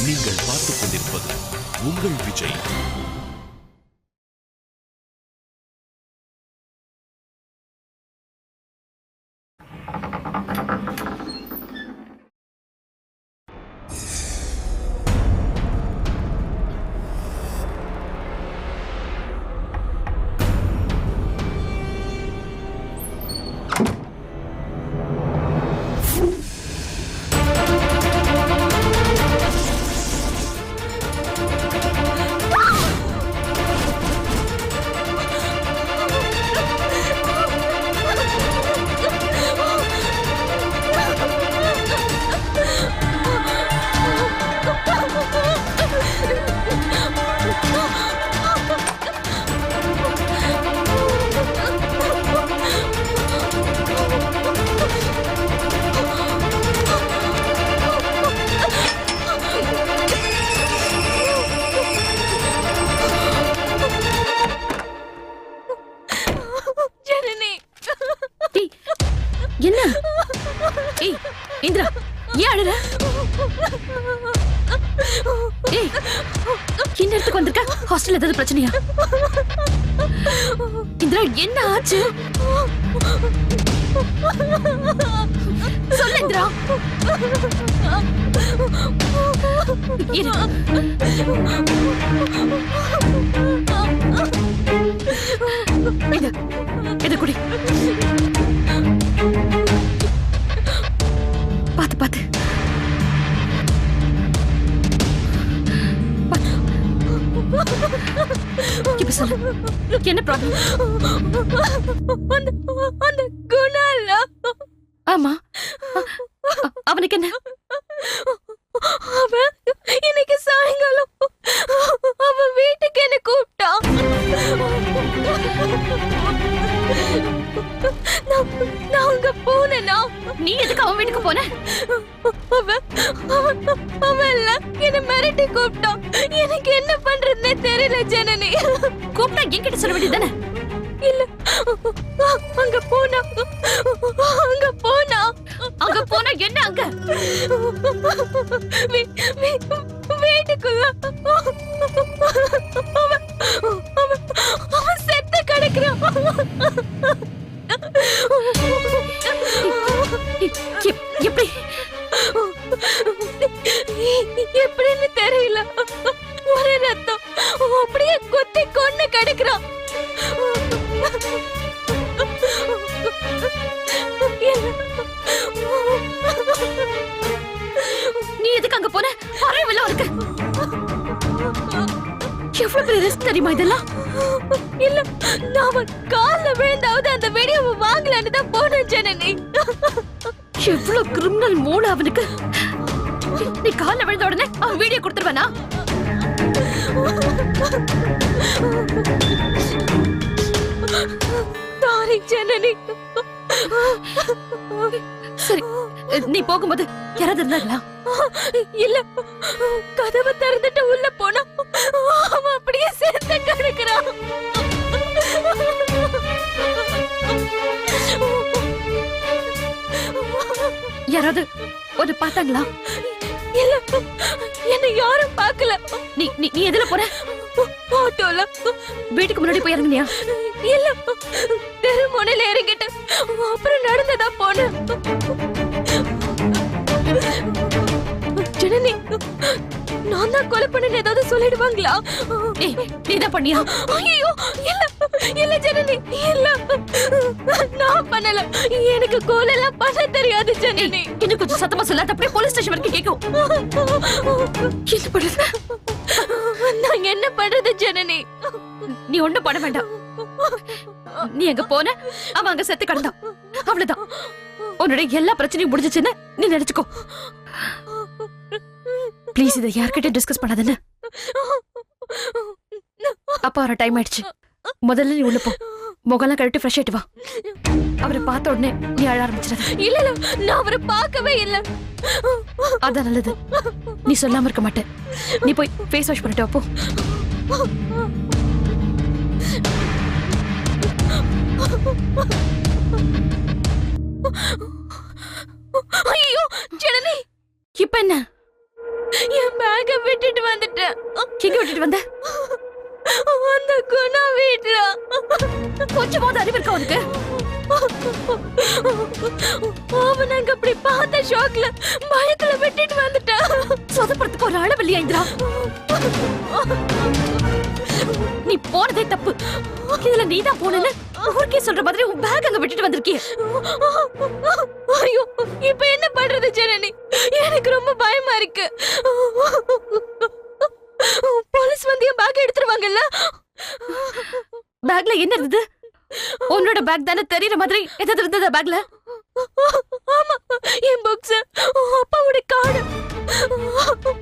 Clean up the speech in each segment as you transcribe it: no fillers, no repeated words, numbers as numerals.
நீங்கள் பார்த்துக் கொண்டிருப்பது உங்கள் விஜய். என்ன? ஏய் இந்திரா, ஏன் அழுற? ஏய், இந்நேரத்துக்கு வந்திருக்க? ஹாஸ்டல் ஏதாவது பிரச்சனையா? இந்திரா, என்ன ஆச்சு? சொல்லு இந்திரா. இத குடி. பாத்து பாத்து. இப்ப சொல்லு, என்ன ப்ராப்ளம்? அந்த குணால. ஆமா, அவனுக்கு என்ன? அவன் இன்னைக்கு சாயங்காலம் அவன் வீட்டுக்கு என்ன கூப்பிட்டான். நான் அங்க போனேனா? நீ எதுக்கு அவன் வீட்டுக்கு போன? அவன் என்ன மிரட்டி கூப்பிட்டான். எனக்கு என்ன பண்றதுன்னே தெரியல ஜனனி. கூப்பிட்டா என்கிட்ட சொல்ல வேண்டியதானே? இல்ல, அங்க போனா என்ன? அங்க வீட்டுக்குள்ள அவன் செத்து கிடக்குறான். எப்படி? எப்படின்னு தெரியல. ஒரே ரத்தம், அப்படியே குத்தி கொண்டு கிடக்குறான். நீ எதுக்கு அங்க போன? அறிவில்ல உனக்கு? எவ்வளவு பெரிய ரிஸ்க் தெரியுமா இதெல்லாம்? இல்ல, நான் கால்ல விழுந்தாவது அந்த வீடியோவை வாங்கலான்னு தான் போனேன் ஜனனி. எவ்வளவு கிரிமினல் மூளை அவனுக்கு. நீ கால்ல விழுந்த உடனே அவன் வீடியோ கொடுத்துருவானா? சாரி ஜனனி. சரி, நீ போகும்போது யாராவது இருந்தாங்களா? இல்ல, கதவை திறந்துட்டு உள்ள போனா அவன் அப்படியே சேர்ந்து கிடக்குறான். யாராவது ஒரு பார்த்தாங்களா? இல்ல, என்ன யாரும் பார்க்கல. நீ நீ நீ எதுல போற? ஆட்டோல. வீட்டுக்கு முன்னாடி போய் இறங்குனியா? இல்ல, தெரு முனையில இறங்கிட்டு அப்புறம் நடந்ததா போனேன். ஜனனி, நான் தான் கொலை பண்ணேன்னு ஏதாவது சொல்லிடுவாங்களா? ஏய், நீ தான் பண்ணியா? ஐயோ, இல்ல இல்ல ஜனனி, இல்ல, நான் பண்ணல. எனக்கு கொலை எல்லாம் பண்ண தெரியாது ஜனனி. இன்னும் கொஞ்சம் சத்தமா சொல்ல, அப்படியே போலீஸ் ஸ்டேஷன் வரைக்கும் கேட்கும். என்ன பண்றது? நான் என்ன பண்றது ஜனனி? நீ ஒண்ணும் பண்ண வேண்டாம். நீ எங்க போன, அவன் அங்க செத்து கிடந்தான். அவ்வளவுதான். உன்னோட எல்லா பிரச்சனையும் முடிஞ்சிச்சுன்னு நீ நினைச்சுக்கோ. ப்ளீஸ், இதை யார்கிட்ட டிஸ்கஸ் பண்ணாதுன்னு. அப்பா வர டைம் ஆயிடுச்சு. முதல்ல நீ உள்ள போ. முகலாம் கழட்டி ஃப்ரெஷ் ஆயிட்டு வா. அவரை பார்த்த உடனே நீ அழ ஆரம்பிச்சிடாத. இல்ல இல்ல, நான் அவரை பார்க்கவே இல்ல. அதான் நல்லது. நீ சொல்லாம இருக்க மாட்டேன். நீ போய் ஃபேஸ் வாஷ் பண்ணிட்டு வா, போ. ஐயோ ஜனனி, இப்ப என்ன? என் பேக்க விட்டுட்டு வந்துட்டேன். எங்க விட்டுட்டு வந்த? அந்த குணா வீட்ல. கொஞ்சமாவது அறிவு இருக்கா உனக்கு? அவன் அங்க அப்படி பார்த்த ஷாக்ல பயத்துல விட்டுட்டு வந்துட்டான். சொதப்படுறதுக்கு ஒரு அளவு இல்லையா இந்திரா? நீ போனதே தப்பு. இதுல நீதான் போனல ஊருக்கே சொல்ற மாதிரி உன் பேக் அங்க விட்டுட்டு வந்திருக்கிய. ஐயோ, இப்ப என்ன பண்றது ஜனனி? எனக்கு ரொம்ப பயமா இருக்கு. போலீஸ் வந்து என் பேக் எடுத்துருவாங்கல்ல? பேக்ல என்ன இருந்தது? உன்னோட பேக் தானே தெரியற மாதிரி ஏதாவது இருந்ததா பேக்ல? ஆமா, என் புக்ஸ், அப்பாவோட கார்டு,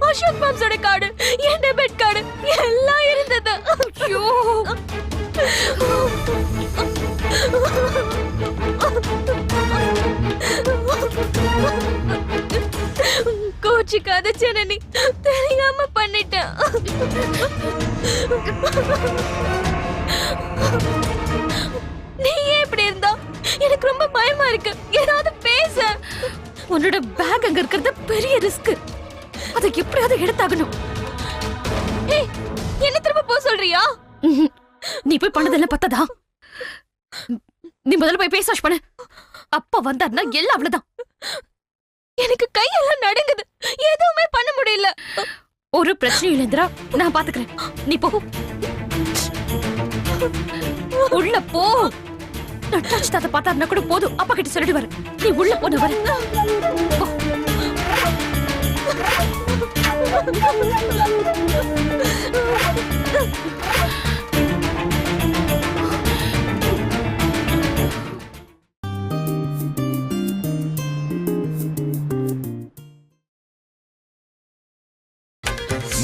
அசோக் பாம்ஸோட கார்டு, என் டெபிட் கார்டு எல்லாம் இருந்தது. ஐயோ, கோச்சிக்காத ஜனனி, தெரியாம பண்ணிட்டேன். நீ ஏன் இப்படி இருந்தா? எனக்கு ரொம்ப பயமா இருக்கு. ஏதாவது பேச. உன்னோட பேக் அங்க இருக்கிறது பெரிய ரிஸ்க். அதை எப்படியாவது எடுத்தாகணும். ஏய், என்ன திரும்ப போக சொல்றியா? நீ போய் பண்ணதெல்லாம் பத்ததா? நீ முதல்ல போய் பேஸ் வாஷ் பண்ணு. அப்பா வந்தாருன்னா எல்லாம் அவ்வளவுதான். எனக்கு கையெல்லாம் நடுங்குது. எதுவுமே பண்ண முடியல. ஒரு பிரச்சனையும் இல்லை இந்திரா, நான் பாத்துக்கிறேன். நீ போ, உள்ள போ. நட்டாச்சு தாத்த பார்த்தாருன்னா கூட போதும், அப்பா கிட்ட சொல்லிட்டு வர. நீ உள்ள போன வர.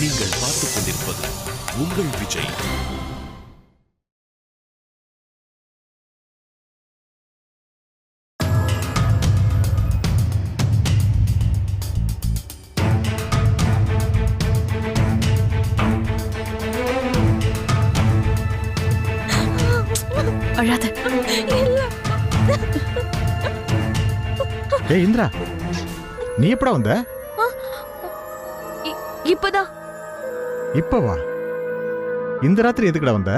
நீங்கள் பார்த்துக் கொண்டிருப்பது உங்கள் விஜய். அழாத. ஏய் இந்திரா, நீ எப்படா வந்த? இப்பதான். இப்பவா? இந்த ராத்திரி எதுக்குடா வந்த?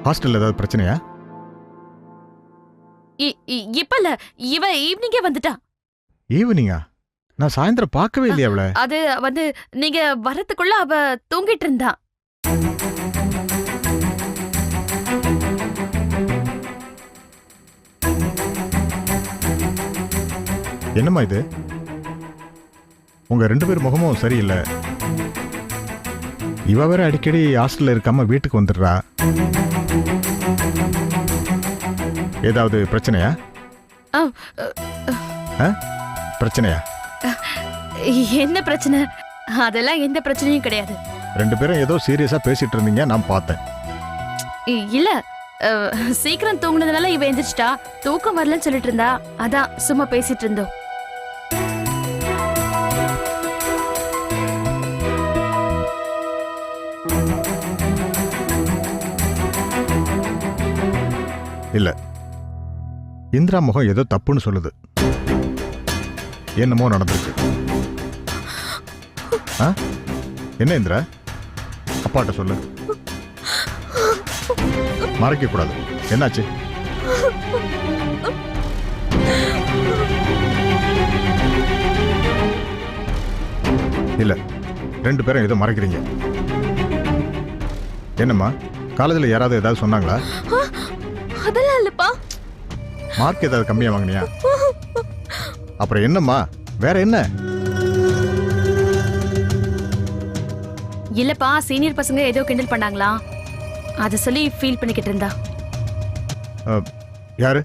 ஹாஸ்டல்ல ஏதாவது பிரச்சனையா? இப்ப இல்ல, இவ ஈவினிங்கே வந்துட்டா. ஈவினிங்கா? நான் சாயந்தரம் பார்க்கவே இல்லையா அவளை? அது வந்து நீங்க வரதுக்குள்ள அவ தூங்கிட்டு இருந்தா. என்னம்மா இது? உங்க ரெண்டு பேர் முகமும் சரியில்லை. இவ வேற அடிக்கடி ஹாஸ்டல்ல இருக்காம வீட்டுக்கு வந்துடுறா. ஏதாவது பிரச்சனையா? பிரச்சனையா? என்ன பிரச்சனை? அதெல்லாம் எந்த பிரச்சனையும் கிடையாது. ரெண்டு பேரும் ஏதோ சீரியஸா பேசிட்டு இருந்தீங்க, நான் பார்த்தேன். இல்ல, சீக்கிரம் தூங்குனதுனால இவ எந்திரிச்சிட்டா. தூக்கம் வரலன்னு சொல்லிட்டு இருந்தா, அதான் சும்மா பேசிட்டு இருந்தோம். இல்ல, இந்திரா முகம் ஏதோ தப்புன்னு சொல்லுது. என்னமோ நடந்திருக்கு. என்ன இந்திரா? அப்பாட்ட சொல்லு. மறைக்க கூடாது. என்னாச்சு? இல்ல, ரெண்டு பேரும் ஏதோ மறைக்கிறீங்க. என்னம்மா, காலேஜ்ல யாராவது ஏதாவது சொன்னாங்களா? அதெல்லாம் இல்லப்பா. மார்க் ஏதாவது கம்மியா வாங்கினியா? அப்புறம் என்னம்மா, வேற என்ன? இல்லப்பா, சீனியர் பசங்க ஏதோ கிண்டல் பண்ணாங்களா, அத சொல்லி ஃபீல் பண்ணிக்கிட்டு இருந்தா. யாரு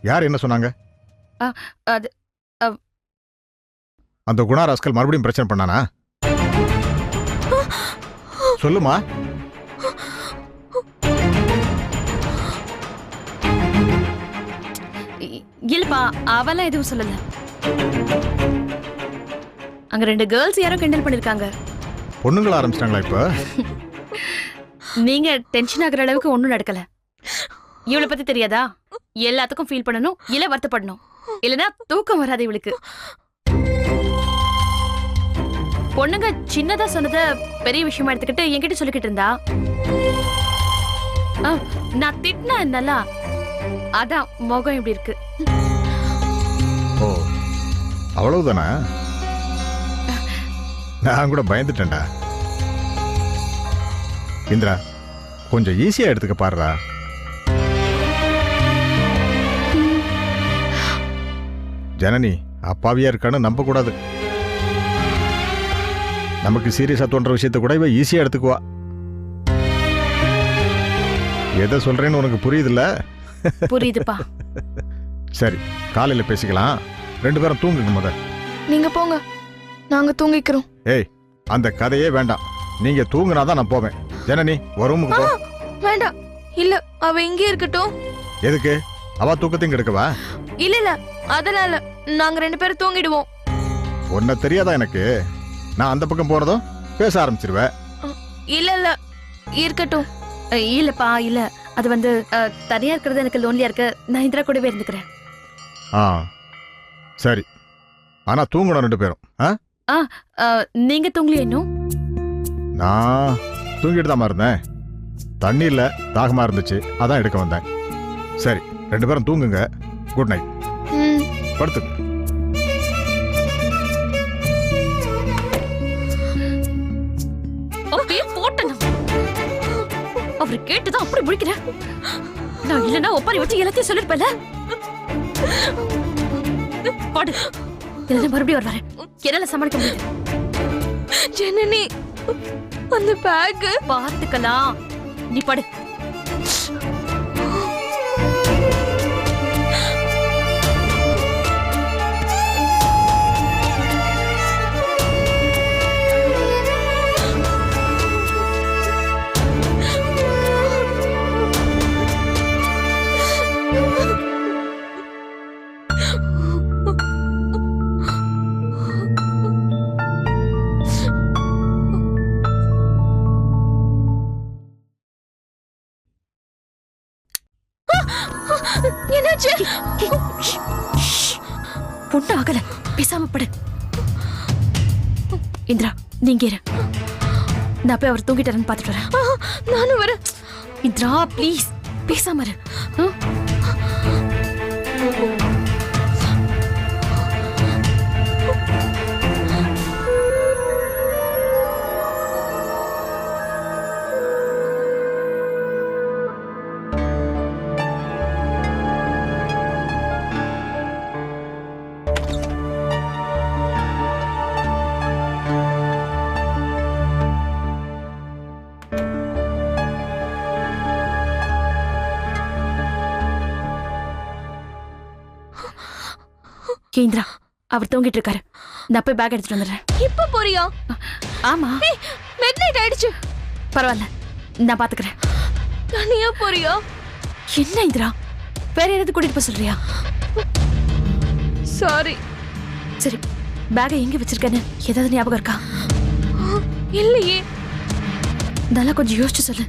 யார் என்ன சொன்னாங்க? அது அந்த குணா ராஸ்கல் மறுபடியும் பிரச்சனை பண்ணானா? சொல்லுமா. இல்லப்பா, அவெல்லாம் எதுவும் சொல்லல. அங்க ரெண்டு கேர்ள்ஸ் யாரும் கிண்டல் பண்ணிருக்காங்க. பொண்ணுங்கள ஆரம்பிச்சிட்டாங்களா இப்ப? நீங்க டென்ஷன் ஆகுற அளவுக்கு ஒண்ணும் நடக்கல. இவளை பத்தி தெரியாதா? எல்லாத்துக்கும் ஃபீல் பண்ணணும், இல்ல வருத்தப்படணும், இல்லனா தூக்கம் வராது இவளுக்கு. பொண்ணுங்க சின்னதா சொன்னத பெரிய விஷயமா எடுத்துக்கிட்டு என்கிட்ட சொல்லிக்கிட்டு இருந்தா. நான் திட்டினா நல்லா, அதான் முகம் இப்படி இருக்கு. ஓ அவ்வளவுதானா? நான் கூட பயந்துட்டேன்டா. இந்திரா கொஞ்சம் ஈஸியா எடுத்துக்க பாருடா. ஜனனி அப்பாவியா இருக்கான்னு நம்ப கூடாது. நமக்கு சீரியஸா தோன்ற விஷயத்த கூட இவ ஈஸியா எடுத்துக்குவா. எதை சொல்றேன்னு உனக்கு புரியுதுல்ல? புரியுதுப்பா. சரி காலையில பேசிக்கலாம். 2 பேரும் தூங்குங்க முத. நீங்க போங்க, நாங்க தூங்கிக்கிறோம். ஏய் அந்த கதையே வேண்டாம். நீங்க தூங்குனாதான் நான் போவேன். ஜனனி ஒரு ரூமுக்கு போ. வேண்டாம், இல்ல அவ இங்கே இருக்கட்டும். எதுக்கு? அவ தூக்கத்தையும் கெடுக்கவா? இல்ல இல்ல அதெல்லாம் இல்ல, நாங்க 2 பேரும் தூங்கிடுவோம். ஒன்ன தெரியாதா எனக்கு? நான் அந்த பக்கம் போறதும் பேச ஆரம்பிச்சிருவேன். இல்ல இல்ல இருக்கட்டும். இல்லப்பா இல்ல, அது வந்து தனியா இருக்கிறது எனக்கு லோன்லியா இருக்கு. நான் இந்திரா கூடவே இருந்துக்கிறேன். ஆ சரி, ஆனா தூங்கணும் 2 பேரும். நீங்க தூங்கலையா இன்னும்? நான் தூங்கிட்டு தான் இருந்தேன். தண்ணி இல்ல, தாகமா இருந்துச்சு, அதான் எடுக்க வந்தேன். சரி 2 பேரும் தூங்குங்க. Good night. படுத்துங்க. அப்படியே போட்டேன். அவரு கேட்டுதான் அப்படி முடிக்கிறேன். நான் இல்லன்னா ஒப்பாரி வச்சு எல்லாத்தையும் சொல்லிருப்பேன்ல. பாடு, இல்லைன்னா மறுபடியும் வருவாரு. என்னால சமாளிக்க முடியாது. ஜனனி அந்த பேக் பார்த்துக்கலாம். நீ படு. என்னாச்சு? பொண்ணு ஆகல, பேசாம படு. இந்திரா நீங்க இரு, நான் போய் அவர் தூங்கிட்டாருன்னு பாத்துட்டு வரேன். நானும் வரேன். இந்திரா ப்ளீஸ் பேசாம இரு. இந்திரா அவர் தூங்கிட்டு இருக்காரு. நான் போய் பேக் எடுத்துட்டு வந்துடுறேன். இப்ப போறியா? ஆமா, மிட் நைட் ஆயிடுச்சு. பரவாயில்ல, நான் பாத்துக்கிறேன். தனியா போறியா? என்ன இந்திரா, வேற யாராவது கூட்டிட்டு போக சொல்றியா? சாரி. சரி, பேக்கை எங்க வச்சிருக்கேன்னு ஏதாவது ஞாபகம் இருக்கா? இல்லையே. நல்லா கொஞ்சம் யோசிச்சு சொல்லு.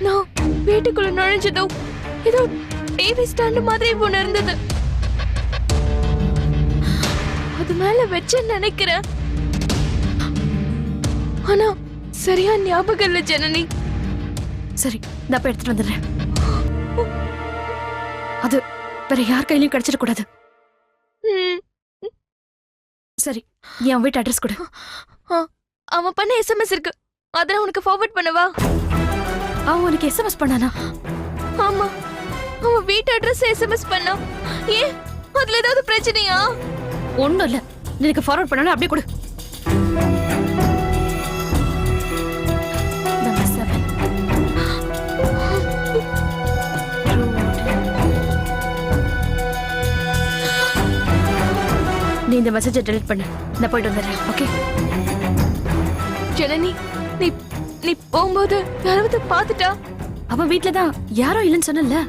நான் வீட்டுக்குள்ள நுழைஞ்சதும் ஏதோ டிவி ஸ்டாண்ட் மாதிரி ஒண்ணு இருந்தது. அது மேல வச்சேன்னு நினைக்கிறேன். ஆனா சரியா ஞாபகம் இல்ல ஜனனி. சரி, நான் போய் எடுத்துட்டு வந்துடுறேன். அது வேற யார் கையிலயும் கிடைச்சிட கூடாது. சரி, என் வீட்டு அட்ரஸ் கொடு. அவன் பண்ண எஸ்எம்எஸ் இருக்கு, அத உனக்கு ஃபார்வர்ட் பண்ணவா? அவன் உனக்கு எஸ்எம்எஸ் பண்ணானா? ஆமா, அவன் வீட்டு அட்ரஸ் எஸ்எம்எஸ் பண்ணா. ஏன், அதுல ஏதாவது பிரச்சனையா? ஒண்ணும் இல்ல, எனக்கு ஃபார்வர்ட் பண்ணாலும் அப்படியே கொடு. Number 7. நீ இந்த மெசேஜை டெலிட் பண்ணு, நான் போயிட்டு வந்துடுறேன். ஓகே ஜனனி, நீ நீ போகும்போது யாராவது பாத்துட்டா? அவன் வீட்டுல தான் யாரும் இல்லைன்னு சொன்னல,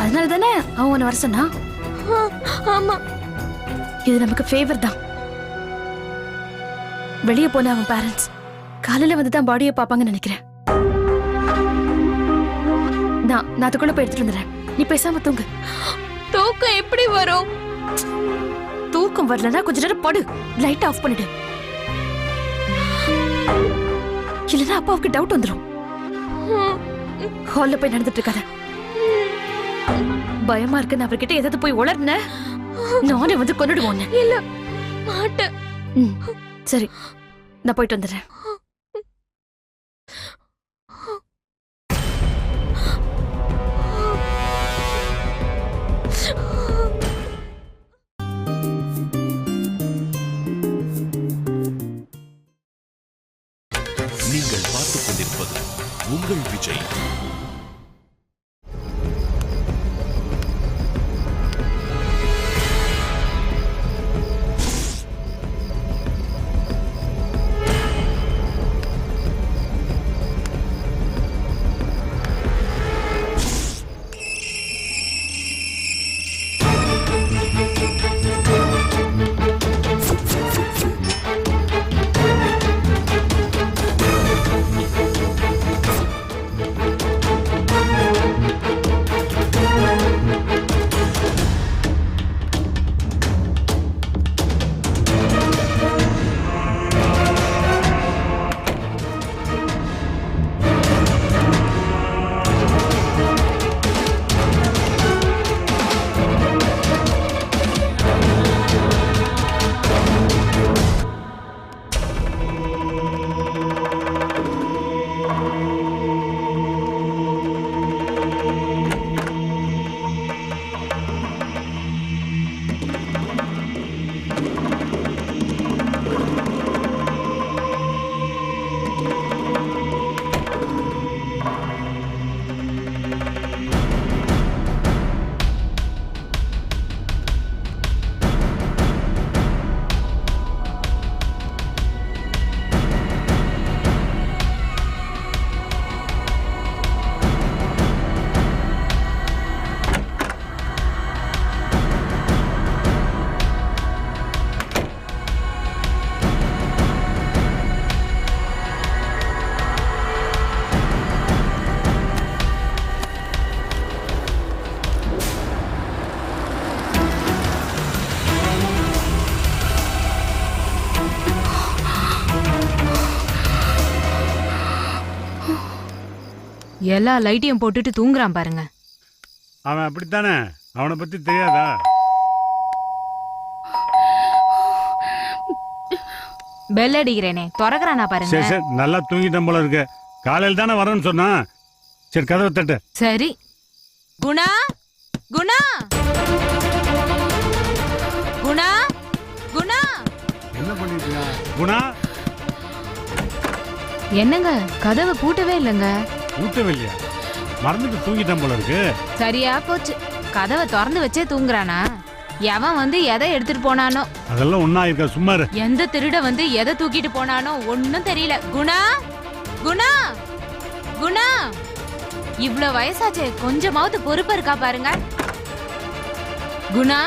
அதனால தானே அவன் உன்னை வர சொன்னா. ஆமா, இது நமக்கு ஃபேவர் தான். வெளியே போன அவன் பேரண்ட்ஸ் காலையில வந்து தான் பாடியை பாப்பாங்கன்னு நினைக்கிறேன். நான் அதுக்குள்ள போய் எடுத்துட்டு வந்துடுறேன். நீ பேசாம தூங்கு. தூக்கம் எப்படி வரும்? தூக்கம் வரலன்னா கொஞ்ச நேரம் படு. லைட் ஆஃப் பண்ணிடு. இல்லைன்னா அப்பாவுக்கு டவுட் வந்துடும். ஹால்ல போய் நடந்துட்டு இருக்காத. பயமா இருக்கு. நான் அவர்கிட்ட ஏதாவது போய் உளர்ன நானே வந்து கொன்னுடுவோன்னு. இல்ல மாட்டேன். சரி, நான் போயிட்டு வந்துடுறேன். நீங்கள் பார்த்துக் கொண்டிருப்பது உங்கள் விஜய். எல்லா லைட்டையும் போட்டுட்டு தூங்குறான் பாருங்க. அவன் அப்படித்தானே, அவனை பத்தி தெரியாதா? பெல் அடிக்கிறேனே, திறக்கறானா பாருங்க. சரி சரி, நல்லா தூங்கிட்டான் போல இருக்கு. காலையில் தானே வரேன்னு சொன்னா. சரி, கதவை தட்டு. சரி. குணா, குணா, குணா, குணா. என்ன பண்ணிட்டு இருக்க? குணா, என்னங்க கதவை பூட்டவே இல்லைங்க. ஊட்டவே இல்லையா? மறந்துட்டு தூங்கிட்டான் போல இருக்கு. சரியா போச்சு. கதவை திறந்து வச்சே தூங்குறானா? எவன் வந்து எதை எடுத்துட்டு போனானோ? அதெல்லாம் ஒன்னா இருக்கா, சும்மா இரு. எந்த திருட வந்து எதை தூக்கிட்டு போனானோ ஒன்னும் தெரியல. குணா, குணா, குணா. இவ்ளோ வயசாச்சே, கொஞ்சமாவது பொறுப்பு இருக்கா பாருங்க. குணா.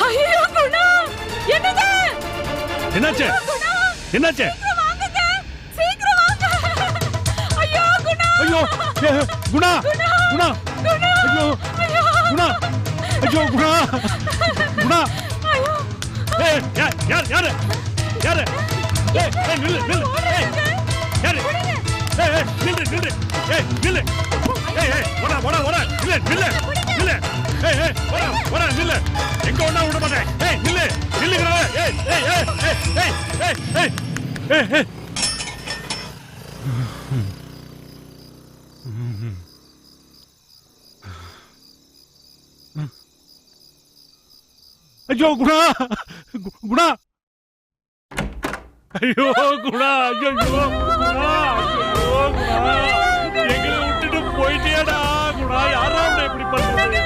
ஐயோ குணா, என்னது? என்னாச்சு? என்னாச்சு? சீக்கிரம் வாங்க. ஐயோ குணா. ஐயோ குணா, குணா, ஐயோ குணா, ஐயோ குணா, குணா. ஏய், யார் யாரு யாரு? ஏய், நில்லு நில்லு. ஏய், யாரு? ஏய், நில்லு நில்லு. ஏய், நில்லு. ஏய், ஓடா ஓடா ஓடா. நில்லு நில்லு நில்லு. ஏய், ஓடா நில்லு. எங்க ஒண்ணா விட மாட்டேன். ஏய், நில்லு நில்லுங்கடா. ஏய் ஏய் ஏய் ஏய் ஏய் ஏய் ஏய் ஏய். ஐயோ குணா, குணா. ஐயோ குணா, ஐயோ குணா, ஐயோ குணா. எங்களை விட்டுட்டு போயிட்டியாடா குணா. யாரா உன்னை எப்படி பண்ணது?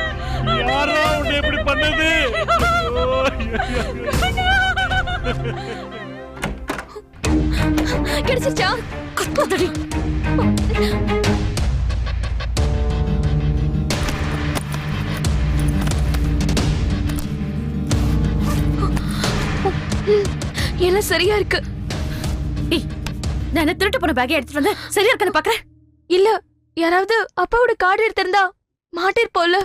யாரா உன்னை எப்படி பண்ணது? கிடைச்சிருச்சா? கத்தாதடி. எல்லாம் சரியா இருக்கு. ஏய், நான் என்ன திருட்டு போன பேக்கை எடுத்துட்டு வந்தேன். சரியா இருக்கான்னு பாக்குறேன். இல்ல யாராவது அப்பாவோட கார்டு எடுத்திருந்தா மாட்டிருப்போல,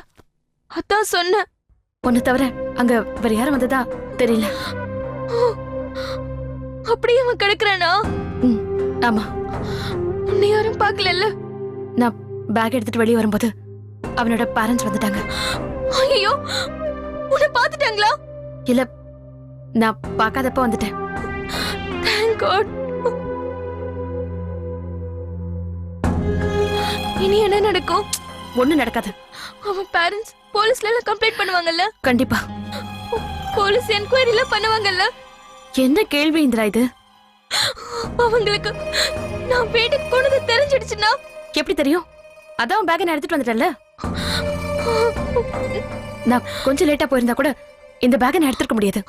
அதான் சொன்னேன். உன்னை தவிர அங்க வேற யாரும் வந்ததா தெரியல. அப்படியே அவன் கிடக்குறானா? ஆமா, உன்னை யாரும் பார்க்கல? நான் பேக் எடுத்துட்டு வெளியே வரும்போது அவனோட பேரண்ட்ஸ் வந்துட்டாங்க. ஐயோ, உன்னை பார்த்துட்டாங்களா? இல்ல, நான் பார்க்காதப்ப வந்துட்டேன். Thank God. இனி என்ன நடக்கும்? ஒண்ணும் நடக்காது. அவன் பேரண்ட்ஸ் போலீஸ்ல எல்லாம் கம்ப்ளைண்ட் பண்ணுவாங்கல்ல? கண்டிப்பா. போலீஸ் என்கொயரி எல்லாம் பண்ணுவாங்கல்ல? என்ன கேள்வி இந்திரா இது? அவங்களுக்கு நான் வீட்டுக்கு போனது தெரிஞ்சிடுச்சுன்னா? எப்படி தெரியும்? அதான் பேக்கை நான் எடுத்துட்டு வந்துட்டேன்ல. நான் கொஞ்சம் லேட்டா போயிருந்தா கூட இந்த பேக்கை நான் எடுத்துக்க முடியாது.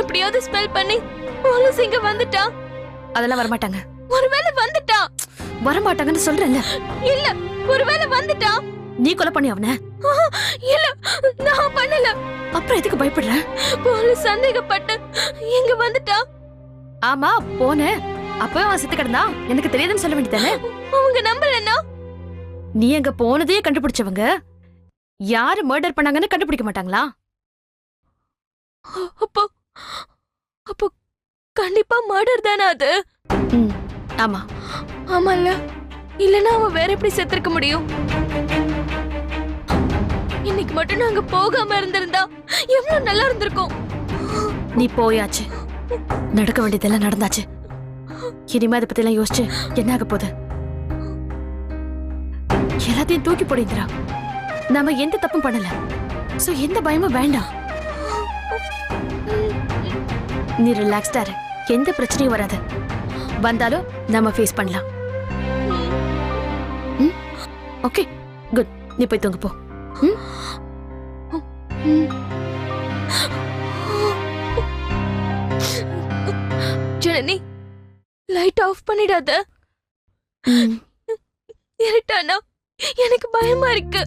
எப்படியாவது ஸ்மெல் பண்ணி போலீஸ் இங்க வந்துட்டா? அதெல்லாம் வரமாட்டாங்க. ஒருவேளை வந்துட்டா? வரமாட்டாங்கன்னு சொல்றேன்ல. இல்ல, ஒருவேளை வந்துட்டா? நீ கொலை பண்ணி அவன? இல்ல, நான் பண்ணல. அப்புறம் எதுக்கு பயப்படுற? போலீஸ் சந்தேகப்பட்டு இங்க வந்துட்டா? ஆமா, போனேன். அப்பவே அவன் செத்து கிடந்தா. எனக்கு தெரியாதுன்னு சொல்ல வேண்டியதானே? அவங்க நம்பலன்னா? நீ அங்க போனதையே கண்டுபிடிச்சவங்க யாரு மர்டர் பண்ணாங்கன்னு கண்டுபிடிக்க மாட்டாங்களா? அப்போ அப்போ கண்டிப்பா மர்டர் தானே அது? ஆமா. ஆமால, இல்லனா அவன் வேற எப்படி செத்துருக்க முடியும்? இன்னைக்கு மட்டும் நாங்க போகாம இருந்திருந்தா எவ்வளவு நல்லா இருந்திருக்கும். நீ போயாச்சு, நடக்க வேண்டியதெல்லாம் நடந்தாச்சு. இனிமே அதை பத்தி எல்லாம் யோசிச்சு என்ன ஆக போகுது? எல்லாத்தையும் தூக்கி போடுங்கிறா. நாம எந்த தப்பும் பண்ணல. சோ எந்த பயமும் வேண்டாம். நீ ரிலாக்ஸ்டா இரு. எந்த பிரச்சனையும் வராது. வந்தாலும் நாம ஃபேஸ் பண்ணலாம். Okay, good. நீ போய் தூங்க போ. ஜனனி, லைட் ஆஃப் பண்ணிடாத. இருட்டானா எனக்கு பயமா இருக்கு.